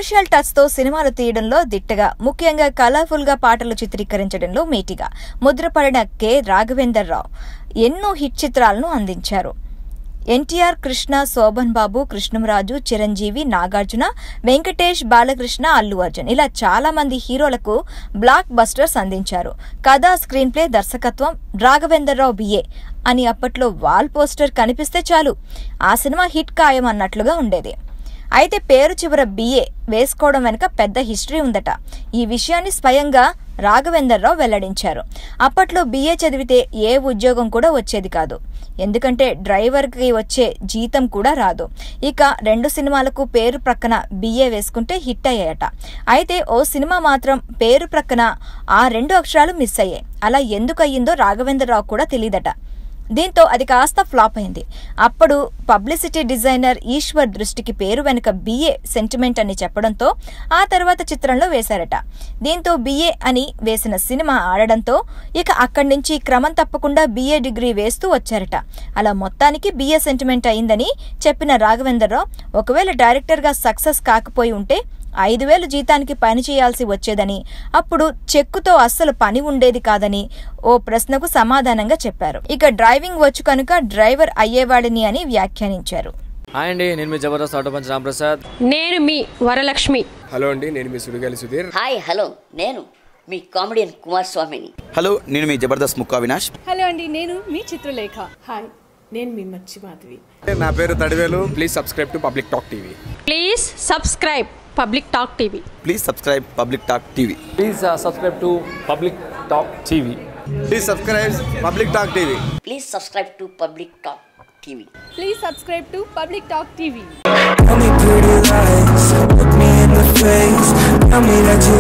Commercial touch తో సినిమాలు తీయడంలో దిట్టగా, ముఖ్యంగా కలర్ఫుల్ గా పాటలు చిత్రీకరించడంలో మేటిగా ముద్రపడిన కె. రాఘవేందర్ రావు ఎన్నో హిట్ చిత్రాలను అందించారు. ఎన్టీఆర్, కృష్ణ, శోభన్ బాబు, కృష్ణంరాజు, చిరంజీవి, నాగార్జున, వెంకటేష్, బాలకృష్ణ, అల్లు అర్జున్ ఇలా చాలా మంది హీరోలకు బ్లాక్ బస్టర్స్ అందించారు. కథ, స్క్రీన్ ప్లే, దర్శకత్వం రాఘవేందర్ రావు బిఏ అని అప్పట్లో వాల్ పోస్టర్ కనిపిస్తే చాలు ఆ సినిమా హిట్ ఖాయం అన్నట్లుగా ఉండేది. అయితే పేరు చివర బిఏ వేసుకోవడం వెనుక పెద్ద హిస్టరీ ఉందట. ఈ విషయాన్ని స్వయంగా రాఘవేందర్ రావు వెల్లడించారు. అప్పట్లో బిఏ చదివితే ఏ ఉద్యోగం కూడా వచ్చేది కాదు. ఎందుకంటే డ్రైవర్కి వచ్చే జీతం కూడా రాదు. ఇక 2 సినిమాలకు పేరు ప్రక్కన బిఏ వేసుకుంటే హిట్ అయ్యాయట. అయితే ఓ సినిమా మాత్రం పేరు ప్రక్కన ఆ 2 అక్షరాలు మిస్ అయ్యాయి. అలా ఎందుకు అయ్యిందో రాఘవేందర్ రావు కూడా తెలియదట. దీంతో అది కాస్త ఫ్లాప్ అయింది. అప్పుడు పబ్లిసిటీ డిజైనర్ ఈశ్వర్ దృష్టికి పేరు వెనుక బిఏ సెంటిమెంట్ అని చెప్పడంతో ఆ తర్వాత చిత్రంలో వేశారట. దీంతో బిఏ అని వేసిన సినిమా ఆడడంతో ఇక అక్కడి నుంచి క్రమం తప్పకుండా బిఏ డిగ్రీ వేస్తూ వచ్చారట. అలా మొత్తానికి బిఏ సెంటిమెంట్ అయిందని చెప్పిన రాఘవేందర్ రావు ఒకవేళ డైరెక్టర్గా సక్సెస్ కాకపోయి ఉంటే 5,000 జీతానికి పని చేయాల్సి వచ్చేదని, అప్పుడు చెక్కుతో అస్సలు పని ఉండేది కాదని ఓ ప్రశ్నకు సమాధానంగా చెప్పారు. ఇక డ్రైవింగ్ వచ్చు కనుక డ్రైవర్ అయ్యేవాడిని అని వ్యాఖ్యానించారు. హాయ్ అండి, నేను మీ జబర్దస్త్ ఆటో పంచ్ రాంప్రసాద్. నేను మీ వరలక్ష్మి. హలో అండి, నేను మీ సుడిగాలి సుధీర్. హాయ్ హలో, నేను మీ కామెడియన్ కుమార్ స్వామిని. హలో, నేను మీ జబర్దస్త్ ముక్కా వినాష్. హలో అండి, నేను మీ చిత్రలేఖ. హాయ్, నేను మీ మచ్చి మాధవి. నా పేరు Thadivelu. Please subscribe to public talk TV. Please subscribe public talk TV. Please subscribe public talk TV. Please subscribe to public talk TV. Please subscribe public talk TV. Please subscribe to public talk TV. Please subscribe to public talk TV. Tell me pretty lies, look me in the face, tell me that you